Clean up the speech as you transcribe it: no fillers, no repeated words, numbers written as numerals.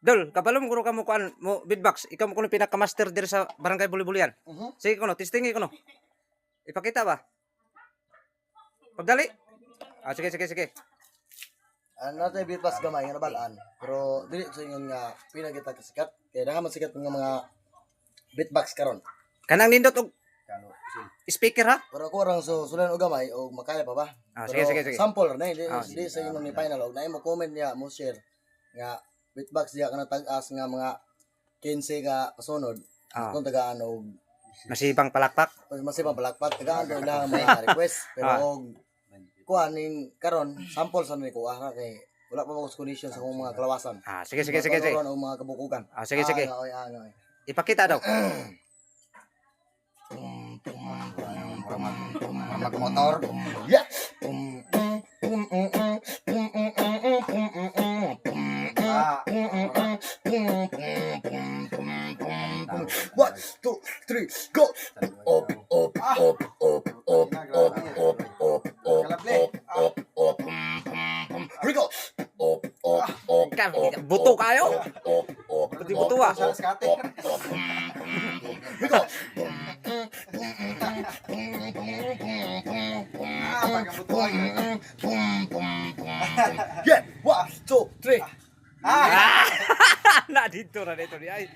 Dol, kabalo mo guro ka mo kuan mo beatbox. Ikaw mo kuno pinaka-master diri sa Barangay Buli-Bulian. Sige kuno, testingi kuno. Ipakita ba? Pagdali. Sige. Ano tayo bitpas gamay nga nabalaan. Pero dili sa ingon nga pinagita kasikat. Kaya naman sikat nga mga beatbox karon. Kanang nindot og speaker ha? Pero ako orang so sulan og gamay o makaya pa ba? Sige. Sample ra na hindi sa ingon ni final og na mo comment niya mo share nga beatbox diya kana tag-as nga mga 15 ka pasunod. Kung tagaan og Masibang palakpak. masipang palakpak tagaan daw lang mga request pero og kuan ning karon sample sa ni ko ara kay wala pa mo condition sa akong mga kalawasan. Sige. Karon og mga kabukugan. Sige. Oy. Ipakita daw. Motor. Yeah. One, two, three, go. Up. Here we go. Buto kayo. Pati buto ah. Here we go. Yeah, 1, 2, 3. Na dito di ay.